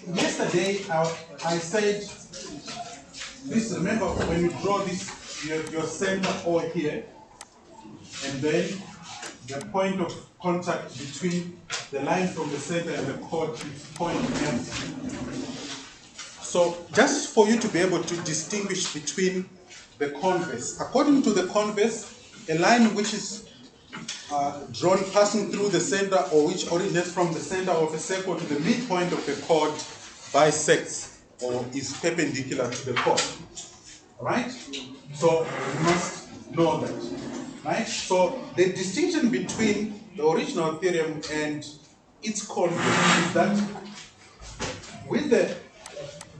Yesterday, I said, please remember when you draw this, you have your center O here, and then the point of contact between the line from the center and the chord is point M. So just for you to be able to distinguish between the converse, according to the converse, a line which is drawn passing through the center or which originates from the center of a circle to the midpoint of a chord bisects or is perpendicular to the chord. Alright? So you must know that. Right? So the distinction between the original theorem and its converse is that with the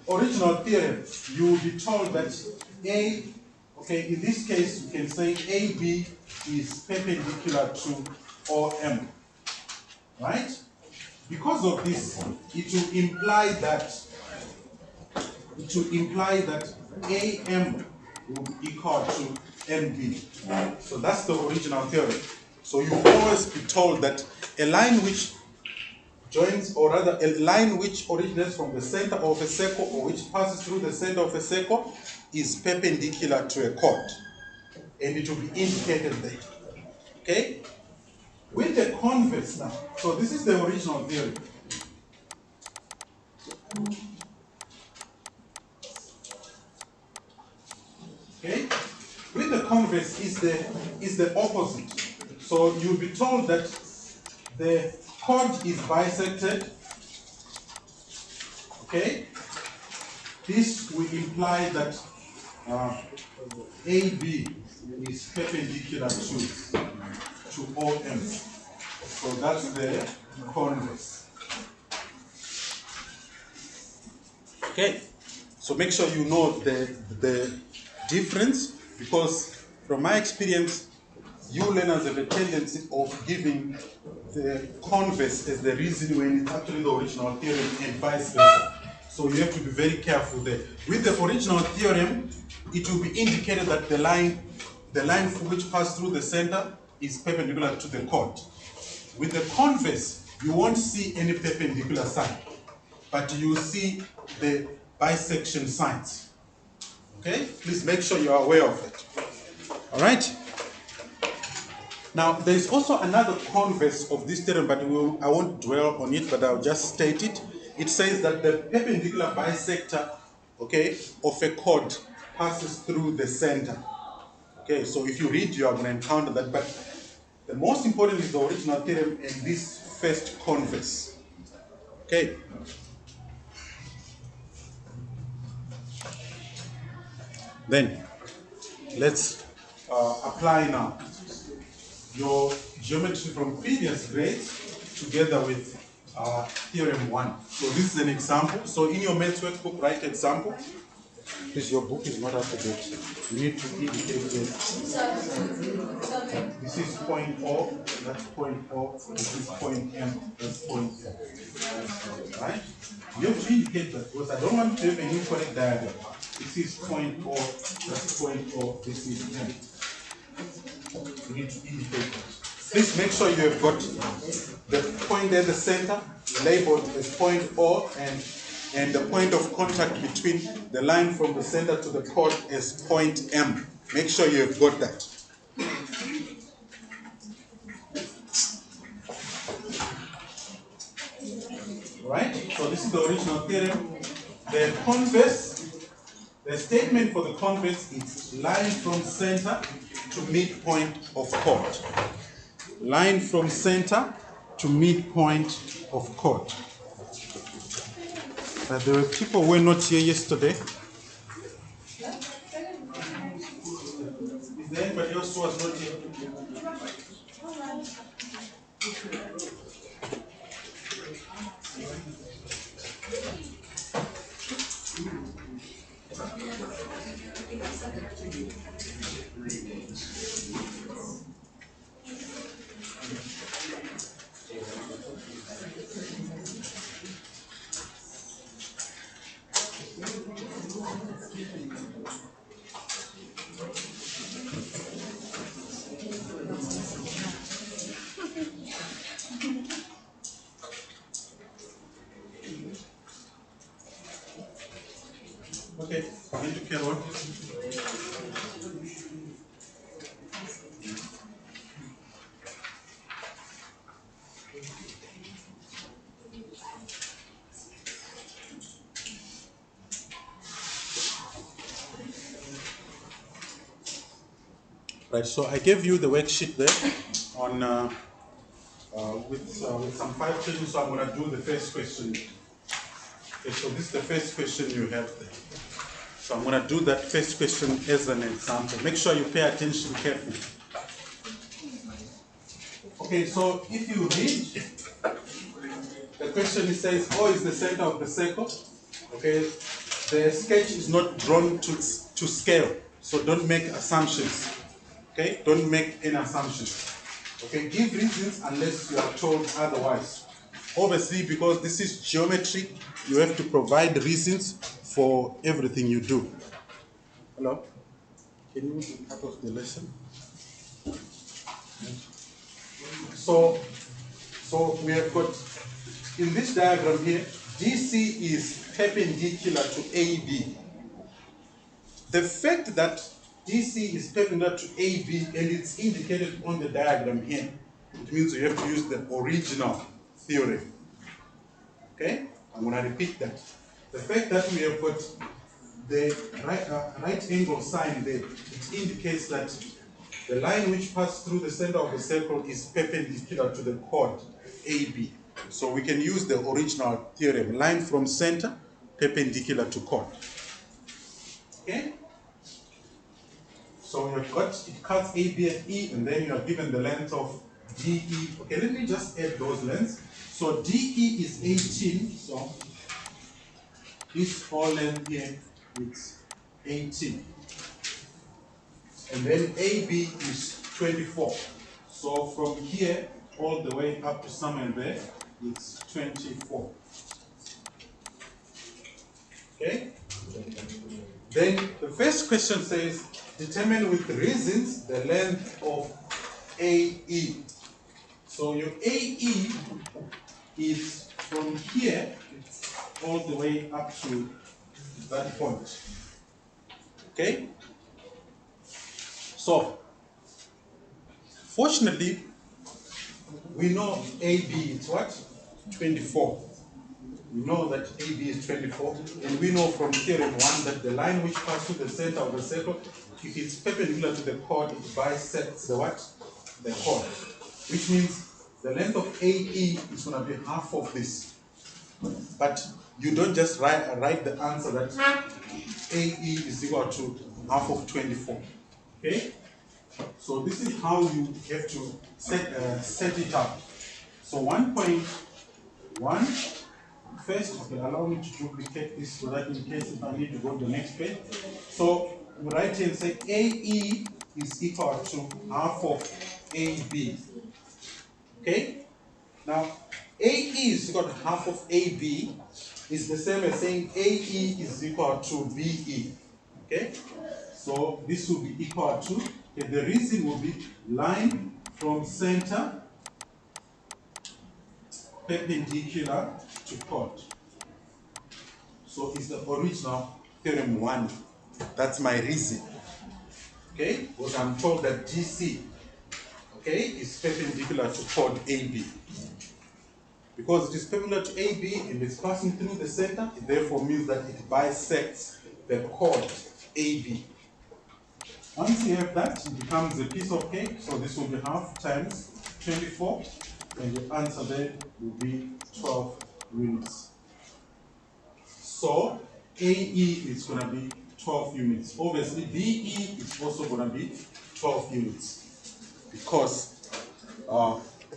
original theorem, you will be told that A, okay, in this case, you can say AB is perpendicular to OM, right? Because of this, it will imply that AM will be equal to MB. So that's the original theorem. So you will always be told that a line which joins, or rather a line which originates from the center of a circle or which passes through the center of a circle is perpendicular to a chord. And it will be indicated there. Okay? With the converse now, so this is the original theory. Okay? With the converse is the opposite. So you'll be told that the chord is bisected. Okay? This will imply that AB is perpendicular to OM. So that's the converse. Okay, so make sure you know the difference, because from my experience, you learners have a tendency of giving the converse as the reason when it's actually the original theorem and vice versa. So you have to be very careful there. With the original theorem, it will be indicated that the line which passes through the center is perpendicular to the chord. With the converse, you won't see any perpendicular sign, but you will see the bisection signs. Okay? Please make sure you are aware of it. All right? Now, there is also another converse of this theorem, but I won't dwell on it, but I'll just state it. It says that the perpendicular bisector, okay, of a chord passes through the center. Okay, so if you read, you are going to encounter that, but the most important is the original theorem and this first converse. Okay. Then, let's apply now your geometry from previous grades together with theorem 1. So this is an example. So in your maths workbook, write example. Please, your book is not up to date. You need to indicate this. This is point O, that's point O, this is point M, that's point M. Right? You have to indicate that, because I don't want to have an incorrect diagram. This is point O, that's point O, this is M. You need to indicate that. Please make sure you have got the point at the center labeled as point O, and the point of contact between the line from the center to the chord as point M. Make sure you have got that. Right? So this is the original theorem. The converse, the statement for the converse is line from center to midpoint of chord. Line from center to midpoint of chord. There were people who were not here yesterday. Is there anybody else who was not here? Okay, need to carry on. Right, so I gave you the worksheet there on with some 5 questions, so I'm going to do the first question. Okay, so this is the first question you have there. So I'm going to do that first question as an example. Make sure you pay attention carefully. Okay, so if you read the question, it says O is the center of the circle. Okay, the sketch is not drawn to scale, so don't make assumptions. Okay, don't make any assumptions. Okay, give reasons unless you are told otherwise. Obviously, because this is geometry, you have to provide reasons for everything you do. Hello? Can you cut off the lesson? So we have got, in this diagram here, DC is perpendicular to AB. The fact that DC is perpendicular to AB and it's indicated on the diagram here, it means you have to use the original theorem. Okay? I'm going to repeat that. The fact that we have got the right angle sign there, it indicates that the line which passes through the center of the circle is perpendicular to the chord AB. So we can use the original theorem, line from center, perpendicular to chord. Okay? So you've got, it cuts AB at E, and then you are given the length of DE. Okay, let me just add those lengths. So DE is 18, so this whole length here is 18. And then AB is 24. So from here all the way up to somewhere there, it's 24. Okay? Then the first question says, determine with reasons the length of AE. So your AE is from here all the way up to that point. Okay? So, fortunately, we know AB is what? 24. We know that AB is 24, and we know from theorem 1 that the line which passes through the center of the circle, if it's perpendicular to the chord, it bisects the what? The chord. Which means the length of AE is going to be half of this. But you don't just write the answer that AE is equal to half of 24. Okay? So this is how you have to set it up. So 1.1, first, okay, allow me to duplicate this so that in case if I need to go to the next page. So write here and say AE is equal to half of AB. Okay? Now, AE is equal to half of AB is the same as saying AE is equal to BE. Okay? So this will be equal to, okay, the reason will be line from center perpendicular to chord. So it's the original theorem 1. That's my reason. Okay? Because I'm told that DC, okay, is perpendicular to chord AB. Because it is perpendicular to AB and it's passing through the center, it therefore means that it bisects the chord AB. Once you have that, it becomes a piece of cake. So this will be half times 24, and the answer there will be 12 units. So AE is going to be 12 units. Obviously, BE is also going to be 12 units because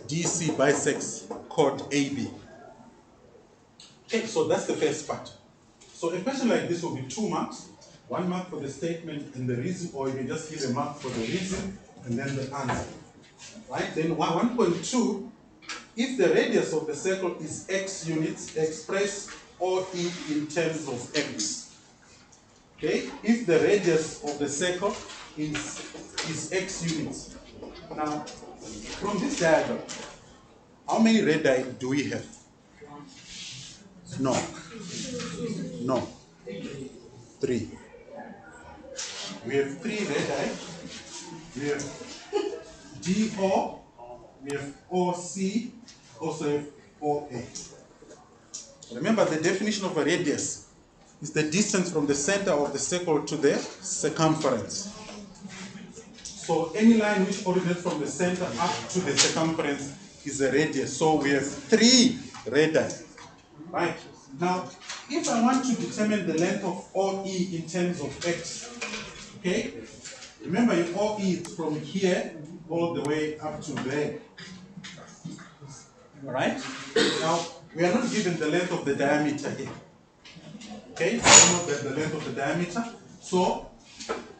DC bisects chord AB. Okay, so that's the first part. So a question like this will be 2 marks. 1 mark for the statement and the reason, or you can just give a mark for the reason and then the answer. Right? Then 1.2, if the radius of the circle is x units, express OE in terms of x. Okay? If the radius of the circle is x units. Now, from this diagram, how many radii do we have? No. 3. We have 3 radii. We have DO, we have OC, also have OA. Remember, the definition of a radius is the distance from the center of the circle to the circumference. So any line which originates from the center up to the circumference is a radius. So we have 3 radii. Right. Now, if I want to determine the length of OE in terms of x, okay? Remember, your OE is from here all the way up to there. All right? Now, we are not given the length of the diameter here. Okay? We don't know the length of the diameter. So,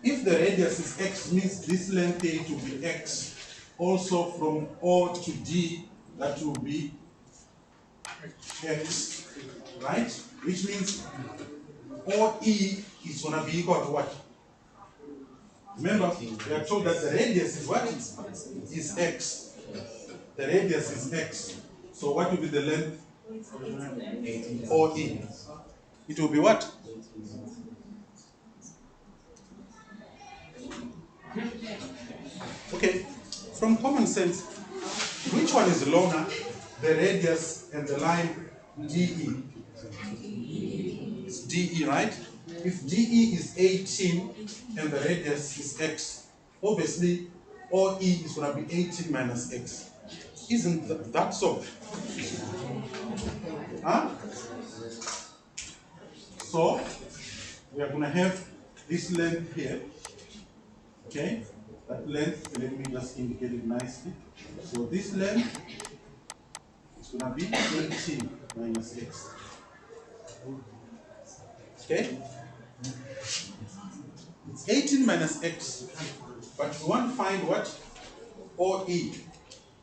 if the radius is x, means this length here to be x. Also, from O to D, that will be x. Right? Which means OE is going to be equal to what? Remember, we are told that the radius is what? Is x. The radius is x. So what will be the length? OE. It will be what? Okay, from common sense, which one is longer? The radius and the line DE. It's DE, right? If DE is 18 and the radius is x, obviously OE is going to be 18 minus x. Isn't that so? Huh? So, we are going to have this length here. Okay? That length, let me just indicate it nicely. So, this length is going to be 18 minus x. Okay? It's 18 minus x. But we want to find what? OE.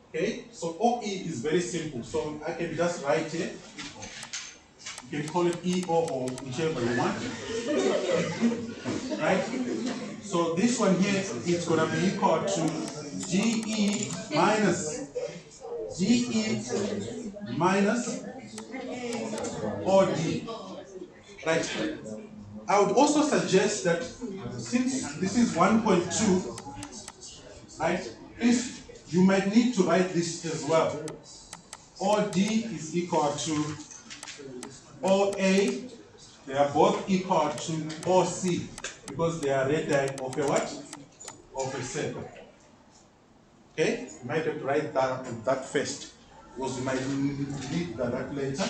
Okay? So, OE is very simple. So, I can just write here. You can call it EO or whichever you want. Right? So this one here is going to be equal to GE minus OD. Right? I would also suggest that since this is 1.2, right, you might need to write this as well. OD is equal to OA, they are both equal to OC because they are radii of a what? Of a circle. Okay? You might have to write that first because you might need that later.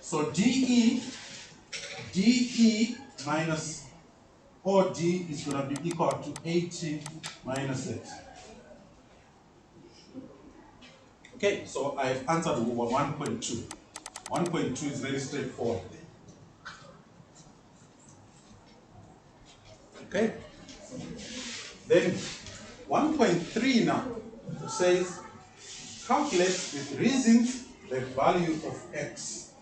So DE minus OD is going to be equal to 18 minus x. Okay, so I have answered 1.2. 1.2 is very straightforward. Okay? Then 1.3 now says calculate with reasons the value of x.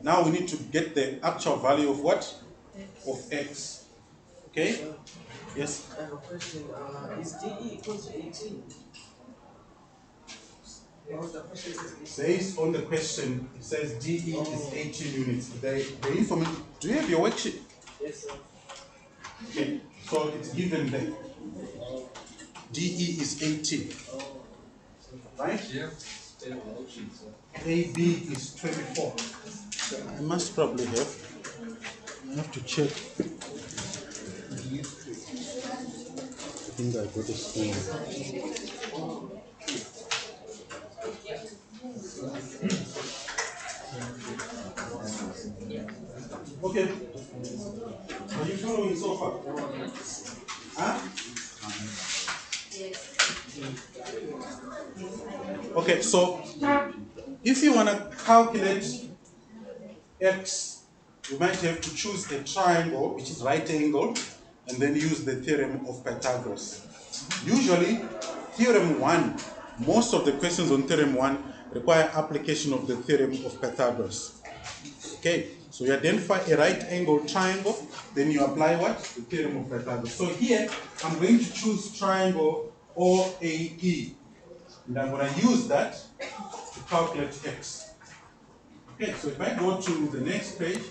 Now we need to get the actual value of what? Of x. Okay? Yes? I have a question. Is DE equal to 18? Based on the question, it says DE is 18 units. The information. Do you have your worksheet? Yes, sir. Okay, so it's given there. DE is 18. Right? Yeah. AB is 24. So I must probably have. I have to check. I think I got a small. Okay. Are you following so far? Huh? Okay, so if you want to calculate x, you might have to choose a triangle, which is right angle, and then use the theorem of Pythagoras. Usually, theorem 1, most of the questions on theorem 1 require application of the theorem of Pythagoras. Okay, so you identify a right angle triangle, then you apply what? The theorem of Pythagoras. So here, I'm going to choose triangle OAE. And I'm going to use that to calculate x. Okay, so if I go to the next page,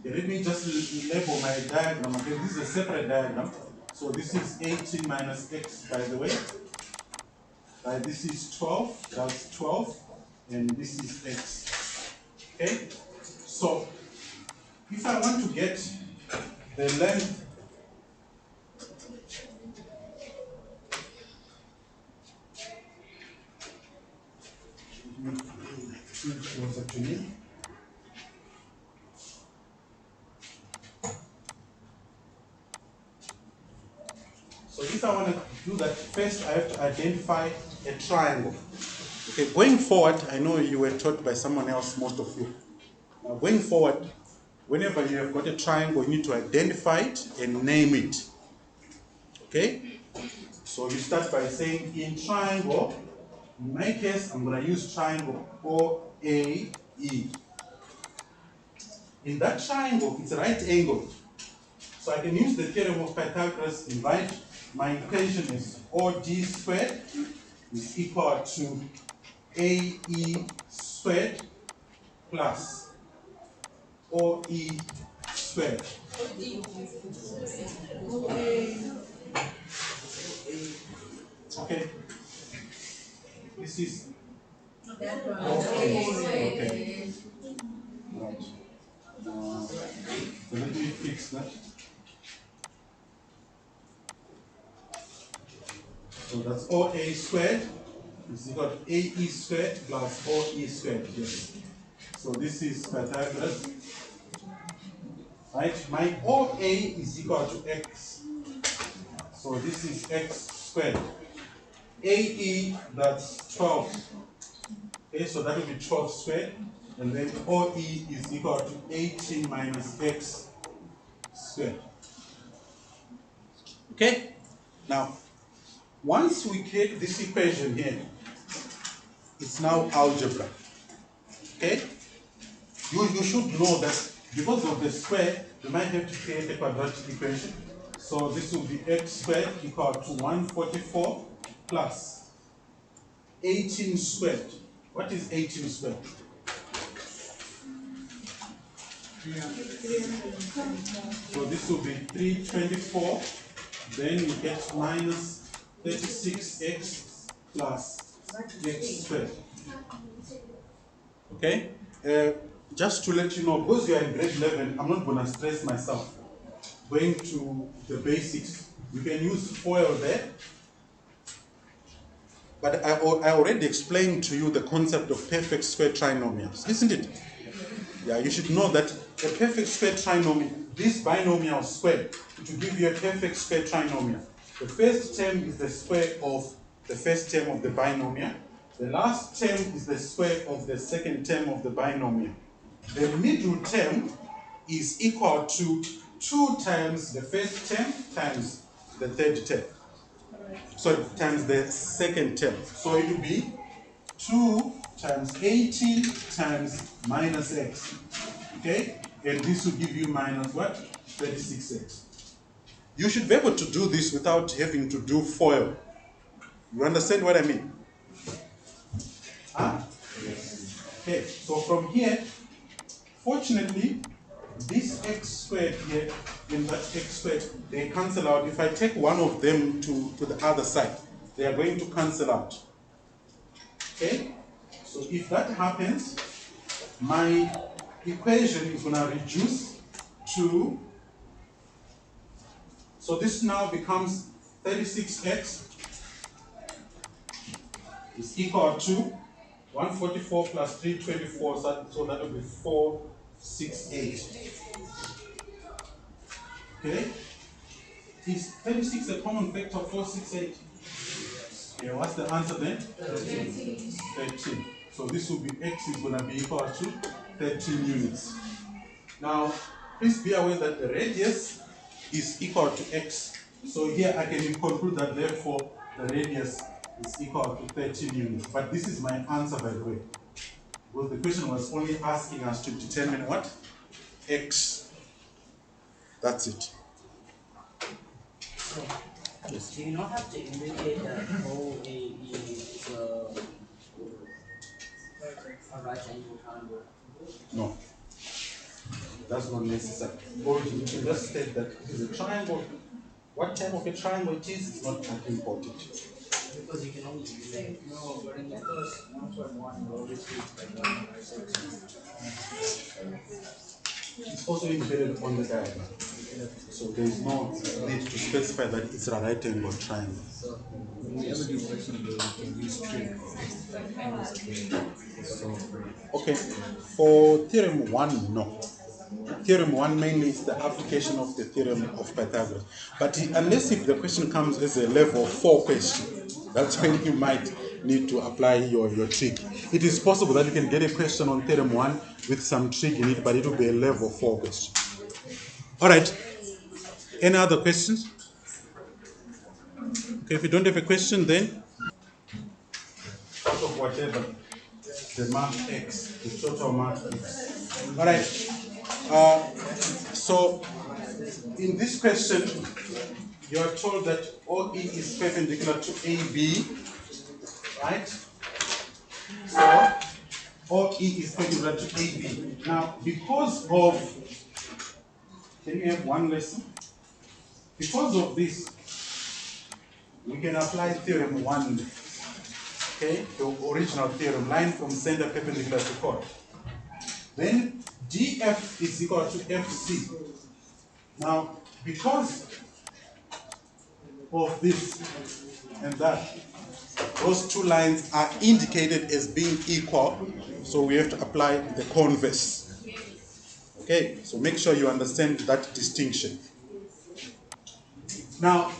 Okay, let me just label my diagram. Okay, this is a separate diagram. So this is 18 minus x, by the way. This is 12, that's 12, and this is x. Okay? So if I want to get the length, closer to me. So if I want to do that, first I have to identify a triangle. Okay, going forward, I know you were taught by someone else, most of you. Now going forward, whenever you have got a triangle, you need to identify it and name it. Okay? So you start by saying in triangle, in my case, I'm going to use triangle OAE. In that triangle, it's right angled. So I can use the theorem of Pythagoras and write my equation is OD squared is equal to AE squared plus OE squared. Okay. This is okay. Right. So let me fix that. So that's OA squared is equal to AE squared plus OE squared. Yes. So this is Pythagoras. Right? My OA is equal to x. So this is x squared. AE, that's 12. Okay, so that will be 12 squared. And then OE is equal to 18 minus x squared. Okay? Now, once we create this equation here, it's now algebra. Okay? You should know that because of the square, you might have to create a quadratic equation. So this will be x squared equal to 144 plus 18 squared. What is 18 squared? So this will be 324. Then you get minus 36x plus x squared. Okay? Just to let you know, because you are in grade 11, I'm not going to stress myself. Going to the basics, you can use FOIL there. But I already explained to you the concept of perfect square trinomials, isn't it? Yeah, you should know that a perfect square trinomial, this binomial square, to give you a perfect square trinomial, the first term is the square of the first term of the binomial. The last term is the square of the second term of the binomial. The middle term is equal to 2 times the first term times the third term. So times the second term. So it will be 2 times 18 times minus x. Okay? And this will give you minus what? 36x. You should be able to do this without having to do FOIL. You understand what I mean? Huh? Yes. Okay, so from here, fortunately, this x squared here and that x squared, they cancel out. If I take one of them to the other side, they are going to cancel out. Okay? So if that happens, my equation is going to reduce to, so this now becomes 36x is equal to 144 plus 324, so that will be 468. Okay? Is 36 a common factor of 468? Yeah, what's the answer then? 13. So this will be x is going to be equal to 13 units. Now, please be aware that the radius is equal to x. So here I can conclude that therefore the radius is equal to 13 units. But this is my answer, by the way. Because the question was only asking us to determine what? X. That's it. So, do you not have to indicate that OAE is a right angle triangle? No. That's not necessary. Origin, you can just state that it is a triangle. What type of a triangle it is not that important. Because you can only say no, but in the first 1.1 you always use Pythagorean bisection. It's also embedded on the diagram. So there is no need to specify that it's a right angle triangle. So when we ever do question, we can use trig like angles of the Okay, for theorem 1, no. Theorem 1 mainly is the application of the theorem of Pythagoras. But unless if the question comes as a level 4 question, that's when you might need to apply your trig. It is possible that you can get a question on theorem 1 with some trig in it, but it will be a level 4 question. All right. Any other questions? Okay, if you don't have a question, then out of whatever the mark x, the total mark x. All right. So in this question, you are told that OE is perpendicular to AB, right? So OE is perpendicular to AB. Now, because of, can you have one lesson? Because of this, we can apply theorem 1, okay? The original theorem, line from center perpendicular to chord. Then DF is equal to FC. Now, because of this and that, those two lines are indicated as being equal, so we have to apply the converse. Okay, so make sure you understand that distinction. Now,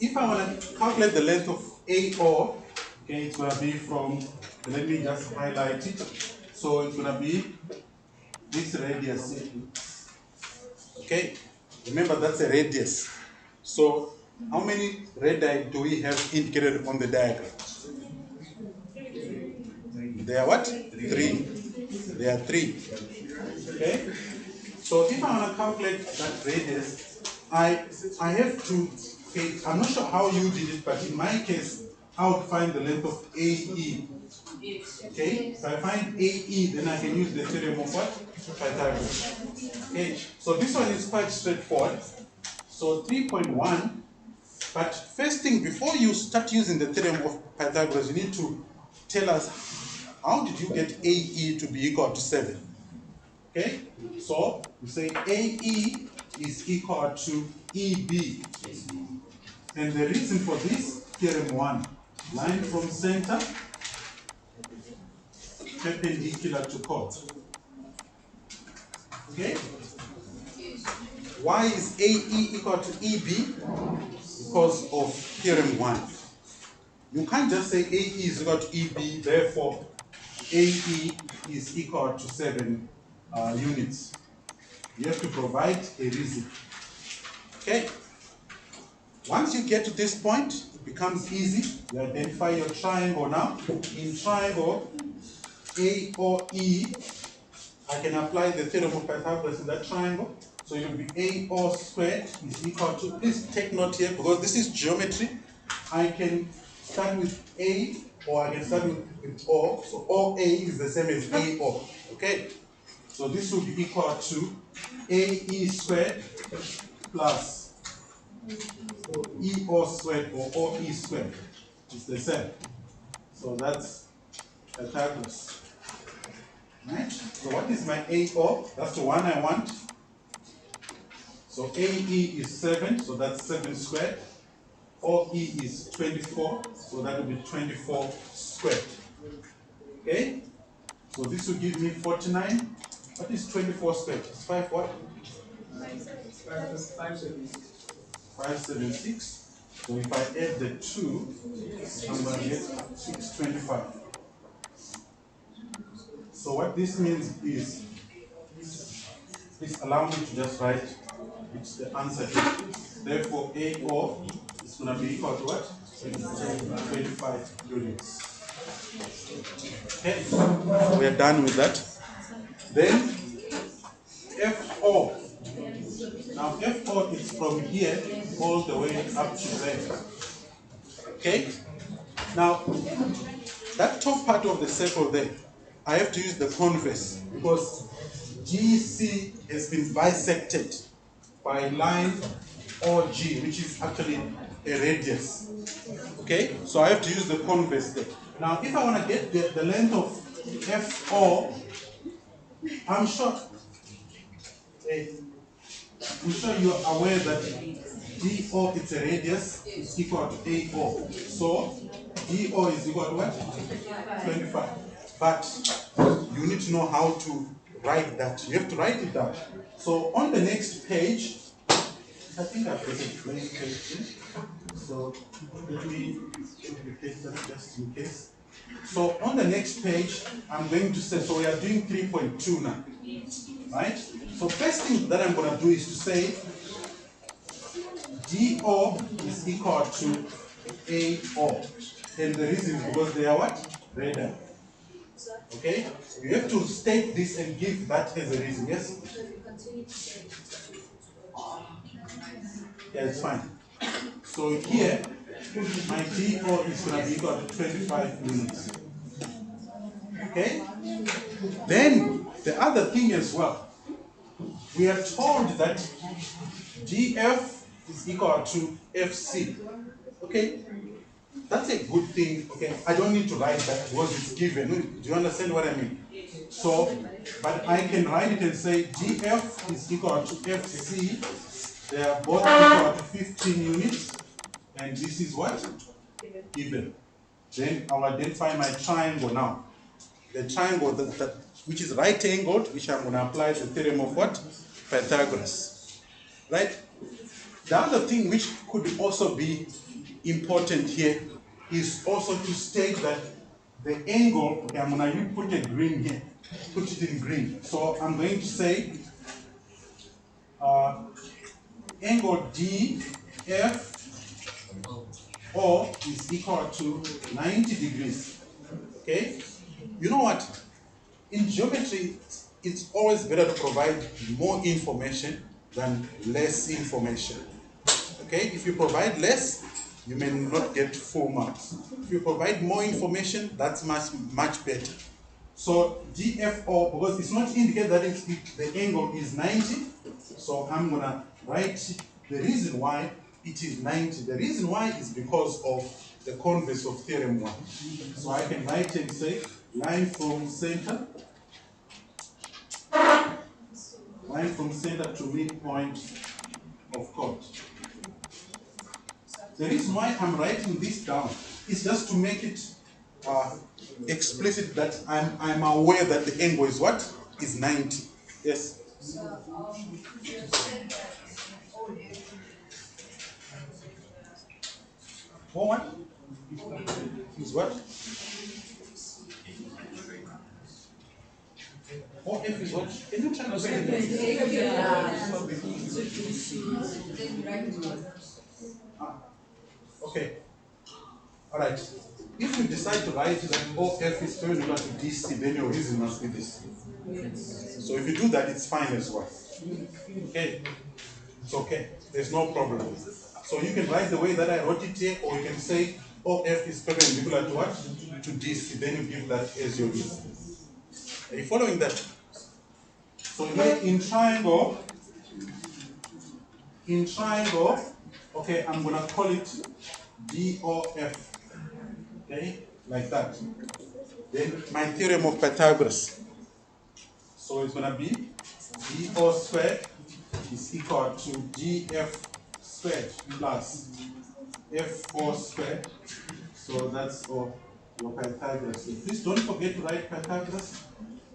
if I want to calculate the length of AO, okay, it's going to be from, let me just highlight it. So it's going to be this radius. Okay, remember that's a radius. So how many radii do we have indicated on the diagram? There are what? 3. There are 3. Okay? So if I want to calculate that radius, I have to, okay, I'm not sure how you did it, but in my case, I would find the length of AE. Okay? So I find AE, then I can use the theorem of what? Pythagoras. Okay? So this one is quite straightforward. So 3.1, but first thing, before you start using the theorem of Pythagoras, you need to tell us how did you get AE to be equal to 7? Okay? So you say AE is equal to EB. And the reason for this, theorem 1, line from center perpendicular to chord. Okay? Why is AE equal to EB? Because of theorem 1. You can't just say AE is equal to EB, therefore AE is equal to 7 units. You have to provide a reason. Okay? Once you get to this point, it becomes easy. You identify your triangle now. In triangle AOE, I can apply the theorem of Pythagoras in that triangle. So it will be AO squared is equal to, please take note here because this is geometry. I can start with A or I can start with O. So OA is the same as AO. Okay? So this will be equal to AE squared plus EO squared or OE squared. It's the same. So that's Pythagoras. Right? So what is my AO? That's the one I want. So AE is 7, so that's 7 squared. OE is 24, so that will be 24 squared. Okay? So this will give me 49. What is 24 squared? It's 5 what? 576. 576. So if I add the 2, I'm going to get 625. So what this means is, please allow me to just write it's the answer here. Therefore, AO is going to be equal to what? 25 units. Okay, we are done with that. Then FO. Now FO is from here all the way up to there. Okay? Now, that top part of the circle there, I have to use the converse because GC has been bisected by line OG, which is actually a radius. Okay, so I have to use the converse there. Now, if I want to get the length of FO, I'm sure you're aware that DO is a radius is equal to AO. So DO is equal to what? 25. But you need to know how to write that. You have to write it down. So on the next page, I think I've got a blank page. So let me duplicate that just in case. So on the next page, I'm going to say, so we are doing 3.2 now, right? So first thing that I'm going to do is to say DO is equal to AO. And the reason is because they are what? Radar. Okay? You have to state this and give that as a reason, yes? Yeah, it's fine. So here, my DO is going to be equal to 25 units. Okay? Then, the other thing as well, we are told that GF is equal to FC. Okay? That's a good thing. Okay? I don't need to write that because it's given. Do you understand what I mean? So, but I can write it and say GF is equal to FC. They are both equal to 15 units. And this is what? Given. Then I'll identify my triangle now. The triangle which is right angled, which I'm going to apply the theorem of what? Pythagoras. Right? The other thing which could also be important here is also to state that the angle, okay, I'm going to put a green here, put it in green. So I'm going to say angle DFO is equal to 90 degrees. Okay? You know what? In geometry, it's always better to provide more information than less information. Okay? If you provide less, you may not get full marks. If you provide more information, that's much better. So DFO, because it's not indicated that the angle is 90, so I'm going to write the reason why it is 90. The reason why is because of the converse of theorem 1. So I can write and say line from center to midpoint of chord. The reason why I'm writing this down is just to make it explicit that I'm aware that the angle is what? Is 90. Yes? What? Is what? OF is what? Can you try to say it? Okay. Alright. If you decide to write that OF is perpendicular to DC, then your reason must be this. So if you do that, it's fine as well. Okay? It's okay. There's no problem. So you can write the way that I wrote it here, or you can say OF is perpendicular to what? To DC. Then you give that as your reason. Are you following that? So here in triangle, okay, I'm going to call it DOF. Okay, like that. Then my theorem of Pythagoras. So it's going to be DO squared is equal to GF squared plus FO squared. So that's your Pythagoras. So please don't forget to write Pythagoras,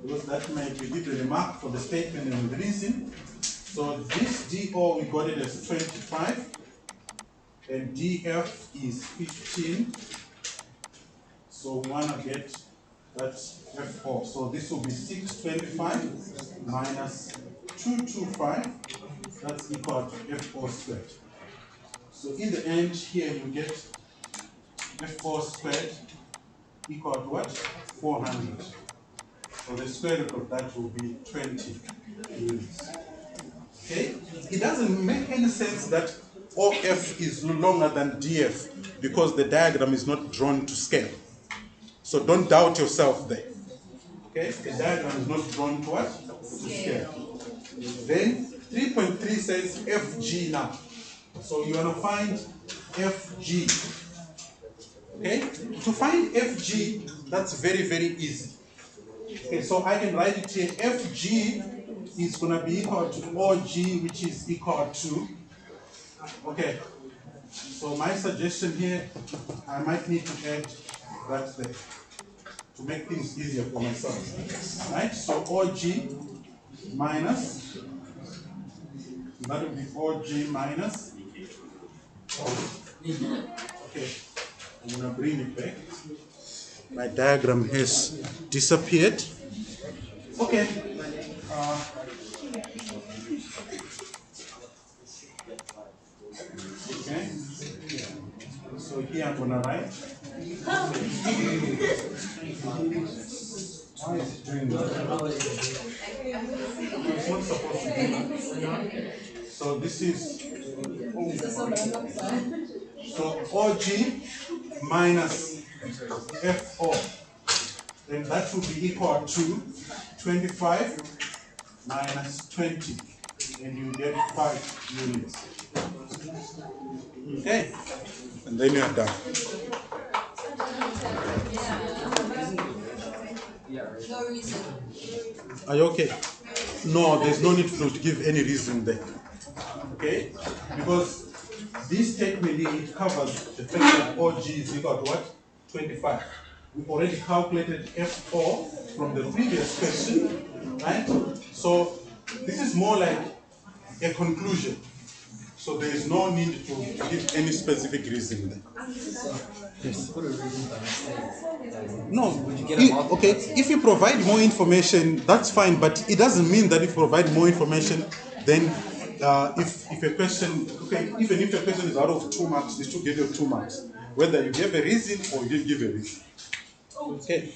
because that might be given a mark for the statement and the reason. So this DO, we got it as 25, and DF is 15. So we want to get that FO. So this will be 625 minus 225. That's equal to FO squared. So in the end, here you get FO squared equal to what? 400. So the square root of that will be 20 units. Okay? It doesn't make any sense that OF is longer than DF because the diagram is not drawn to scale. So don't doubt yourself there. Okay? The diagram is not drawn to what? square. Then 3.3 says FG now. So you want to find FG. Okay? To find FG, that's very, very easy. Okay, so I can write it here. FG is going to be equal to OG, which is equal to, okay, so my suggestion here, I might need to add that there to make things easier for myself. Right? So OG minus, that will be OG minus, okay, I'm going to bring it back. My diagram has disappeared. Okay. Okay. So here I'm gonna write. Why is it doing that? It's not supposed to do that. So this is so OG minus FO. Then that will be equal to 25 minus 20. And you get 5 units. Okay. And then you are done. No reason. Are you okay? No, there's no need to give any reason there. Okay? Because this statement here, it covers the fact that OG is equal to what? 25. We already calculated F4 from the previous question, right? So this is more like a conclusion. So there is no need to give any specific reason there. Yes. Put a reason for mistake. No, Would you get a mark? okay, if you provide more information, that's fine, but it doesn't mean that if you provide more information, then if a question, okay, even if a question is out of 2 marks, they should give you 2 marks, whether you give a reason or you didn't give a reason. Okay.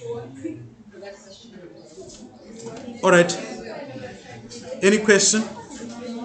All right. Any question?